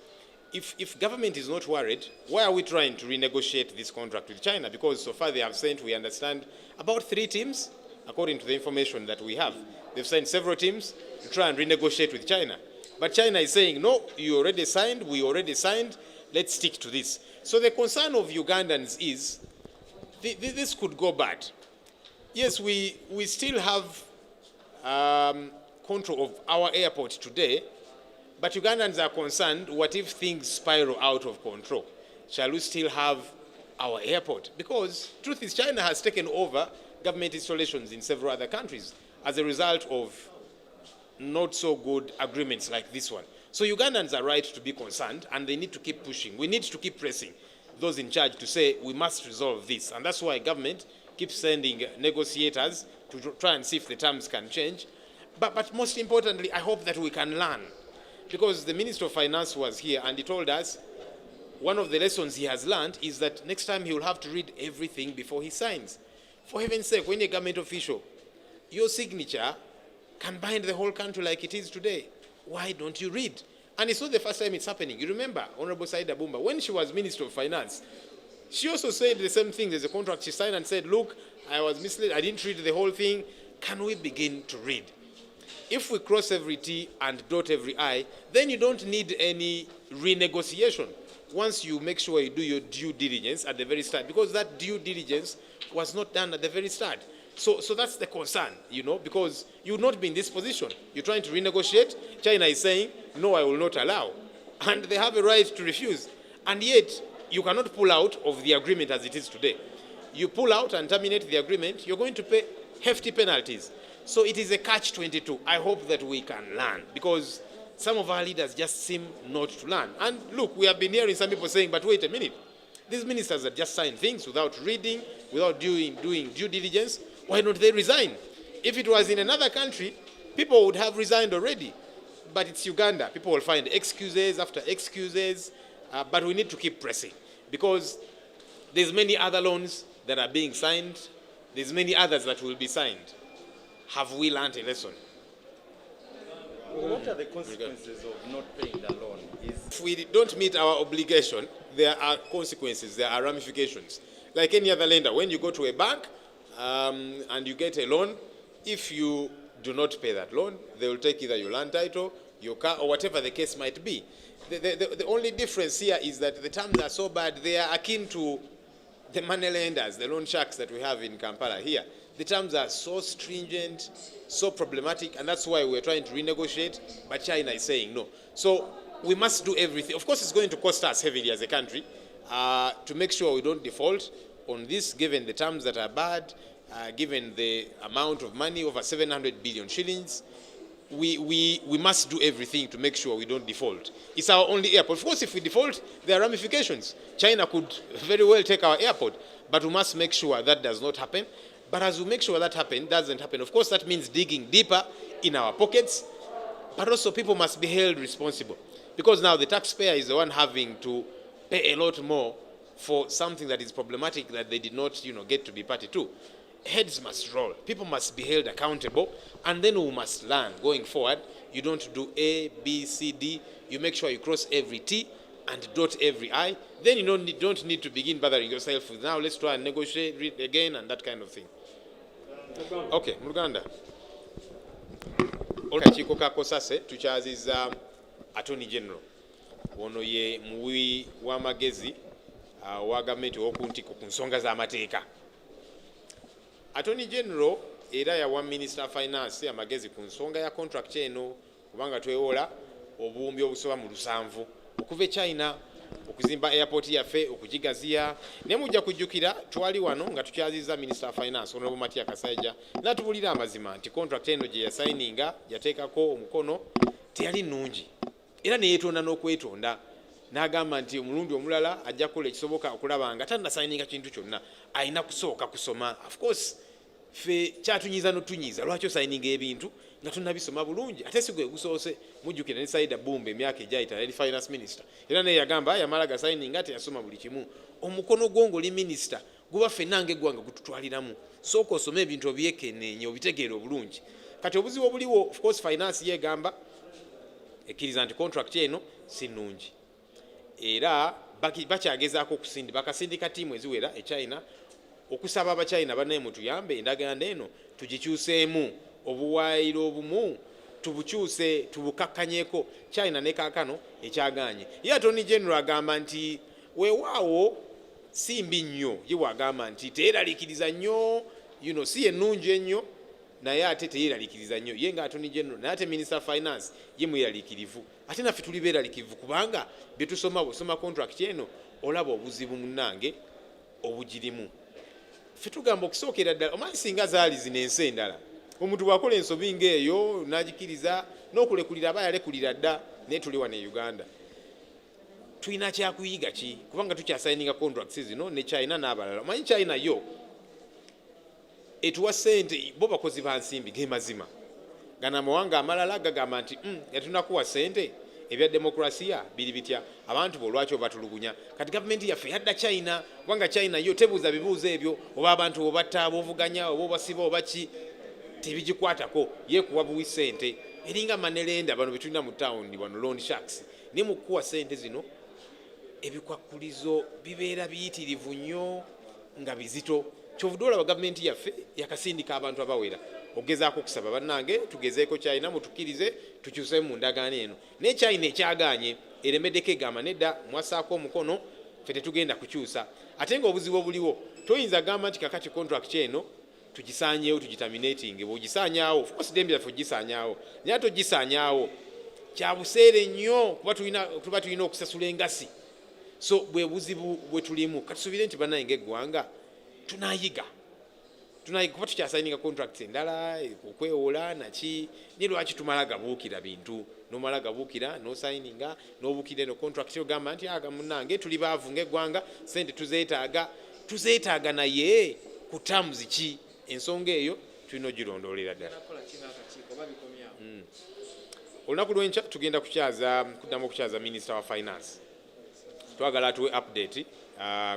if government is not worried, why are we trying to renegotiate this contract with China? Because so far they have sent, we understand, about 3 teams, according to the information that we have. They've sent several teams to try and renegotiate with China. But China is saying, no, you already signed, we already signed, let's stick to this. So the concern of Ugandans is, this could go bad. Yes, we still have control of our airport today, but Ugandans are concerned, what if things spiral out of control? Shall we still have our airport? Because truth is, China has taken over government installations in several other countries as a result of not so good agreements like this one. So Ugandans are right to be concerned, and they need to keep pushing. We need to keep pressing those in charge to say we must resolve this, and that's why government keeps sending negotiators to try and see if the terms can change. But most importantly, I hope that we can learn. Because the Minister of Finance was here and he told us one of the lessons he has learned is that next time he will have to read everything before he signs. For heaven's sake, when a government official your signature can bind the whole country like it is today. Why don't you read? And it's not the first time it's happening. You remember Honorable Saida Bumba, when she was Minister of Finance, she also said the same thing. There's a contract she signed and said, look, I was misled, I didn't read the whole thing. Can we begin to read? If we cross every T and dot every I, then you don't need any renegotiation once you make sure you do your due diligence at the very start, because that due diligence was not done at the very start. So that's the concern, you know, because you would not be in this position. You're trying to renegotiate. China is saying, no, I will not allow. And they have a right to refuse. And yet, you cannot pull out of the agreement as it is today. You pull out and terminate the agreement, you're going to pay hefty penalties. So it is a catch-22. I hope that we can learn, because some of our leaders just seem not to learn. And look, we have been hearing some people saying, but wait a minute. These ministers that just sign things without reading, without doing due diligence, why don't they resign? If it was in another country, people would have resigned already. But it's Uganda. People will find excuses after excuses, but we need to keep pressing, because there's many other loans that are being signed. There's many others that will be signed. Have we learned a lesson?
What are the consequences of not paying the loan?
If we don't meet our obligation, there are consequences, there are ramifications. Like any other lender, when you go to a bank and you get a loan, if you do not pay that loan, they will take either your land title, your car, or whatever the case might be. The only difference here is that the terms are so bad, they are akin to the money lenders, the loan sharks that we have in Kampala here. The terms are so stringent, so problematic, and that's why we're trying to renegotiate, but China is saying no. So we must do everything. Of course, it's going to cost us heavily as a country to make sure we don't default on this, given the terms that are bad, given the amount of money, over 700 billion shillings. We must do everything to make sure we don't default. It's our only airport. Of course, if we default, there are ramifications. China could very well take our airport, but we must make sure that does not happen. But as we make sure that doesn't happen, of course, that means digging deeper in our pockets, but also people must be held responsible. Because now the taxpayer is the one having to pay a lot more for something that is problematic that they did not, get to be party to. Heads must roll. People must be held accountable, and then we must learn going forward. You don't do A, B, C, D. You make sure you cross every T and dot every I. Then you don't need to begin bothering yourself with, now let's try and negotiate, read again, and that kind of thing. Okay, Muganda. Akakiiko ka Kosase tukyaziza Attorney General. Ono ye muwi w'amagezi wa gavumenti w'okuntiko ku nsonga z'amateeka. Attorney General era yawa Minister of Finance amagezi ku nsonga ya contract eno, kubanga twewola obuwumbi obusoba mu 7 okuva China okuzimba airport yaffe okugigaziya. Ne mujja kujjukira twali wano nga tukyaziza Minister of Finance Honorable Matia Kasaija natubulira amazima nti contract eno gye yasigninga yateekako omukono teyali nnungi, era neyeetonda n'okwetonda n'agamba nti omulundi omulala ajja kukola ekisoboka okulaba nga tannasigninga kintu kyonna, alina kusooka kusoma. Of course ffe kyatunyiza n'otunyiza lwaki osigninga ebintu nga tunnabisoma bulungi. Ate si gwe gusoose, mujjukira ne Saida Bumba emyaka egyayita yali finance minister, era naye yagamba yamala gasigninga ate yasoma buli kimu. Omukono gwo ng'oli minister guba ffenna ng'eggwanga gututwaliramu, sooka osome ebintu obyekeneenye obitegeere obulungi. Kati obuzibu obuliwo, of course finance yeegamba ekkiriza nti contract eno si nnungi, era bakyagezaako bakasindika ttiimu eziwera e China okusaba abachina banne mutuyambe endagaano eno tugikyuseemu, obuwaayiro obumu tubukyuse tubukakkanyeko. China ne kaakano ekyagaanye. Ye Attorney General agamba nti weewaawo simbi nnyo, ye wagamba nti teeraliikiriza nnyo, si ennungi ennyo, naye ate teeraliikiriza nnyo. Ye nga Attorney General naye ate Minister of Finance ye mweyaliikirivu. Ate naffe tuli beeraliikirivu kubanga bye tusoma busoma contract eno olaba obuzibu munnange obugirimu. Ffe tugamba okusookera ddala, omanyi singa zaali zino ensi endala omuntu bw'akola ensobi ng'eyo n'agikiriza n'okulekulira aba yalekulira dda, naye tuli wano e Uganda. Tulina kyakuyiga ki? Kubanga tukyasayininga contracts zino ne China n'abalala. Omanyi China yo etuwa ssente, bo bakozi ba nsimbi g'emazima. Gana amawanga amalala gagamba nti yatunakuwa ssente, ebya demokrasiya biri bitya, abantu bo lwaki obatulugunya. Kati gavumenti yaffe yadda China, kubanga China yo tebuuza bibuuzo ebyo, oba abantu obatta, oba ovuganya, oba obasiba, oba ki. tebigikwatako yekuwa buwi sente eringa Manerenda bano betulina mu town bano loan sharks ne mukuwa sente zino ebikwakulizo bibeera biyitirivu nnyo nga bizito kyovudola wa gavumenti yaffe yakasindika abantu abawera ogezaako okusaba bannange tugezeeko China mutukirize tukyuse mu ndagaano eno ne China ekyaganye eremeddeko egamba nedda mwasaako omukono ffe tetugenda kukyusa ate nga obuzibu obuliwo toyinza gamba nti kakati contract eno tugisaanyeewo tugitaminating bw'ogisaanyaawo of course dembi yaffe ogisaanyaawo naye ate ogisaanyaawo kya buseere nnyo kuba tulina okusasula engasi so bwe buzibu bwe tulimu katusuubire nti bannange ng'eggwanga tunayiga kuba tukyasayininga contracts endala okwewola naki naye lwaki tumala gabuukira bintu nomala gabuukira nosayininga nobuukira eno contract ogamba nti aga munnange tuli baavu ng'eggwanga sente tuzeetaaga naye ku terms ki ensonga eyo tulina ogirondolera ddala olunaku lw'enkya tugenda kuddamu okukyaza Minister wa Finance twagala atuwe update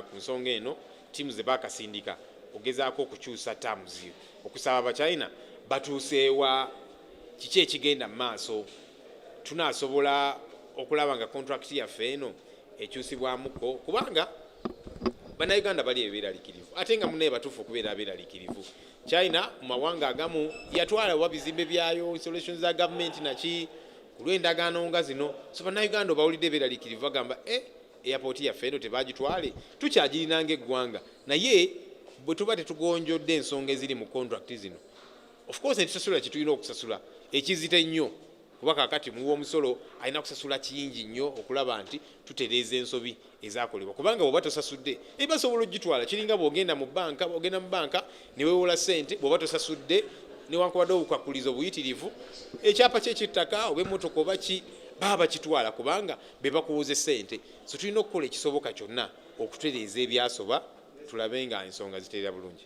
ku nsonga eno tiimu ze baakasindika ogezaako okukyusa terms okusaba Abachina batuuseewa kiki ekigenda mu maaso tunaasobola okulaba nga contract yaffe eno ekyusibwamuko kubanga bannayuganda bali ebeeraliikirivu ate nga munaye batuufu okubeera abeeraliikirivu China mu mawanga agamu yatwala wa bizimbe byayo installations za gavumenti naki ku lw'endagaano nga zino so bannayuganda obawulidde beeraliikirivu bagamba airport yaffe eno tebagitwale tukyagirina ng'eggwanga naye bwe tuba tetugonjodde ensonga eziri mu contract zino of course netusasula kitulina okusasula ekizita ennyo kuba kakati muwa omusolo alina kusasula kingi nnyo okulaba nti tutereeza ensobi ezakolebwa kubanga bw'oba tosasudde basobola ogitwala kiringa bw'ogenda mu banka ne weewola ssente bw'oba tosasudde newankubadde obukwakulizo buyitirivu ekyapa ky'ekittaka oba emmotoka oba ki baba bakitwala kubanga be bakuwoze ssente so tulina okukola ekisoboka kyonna okutereeza ebyasoba tulabe nga ensonga ziteera bulungi.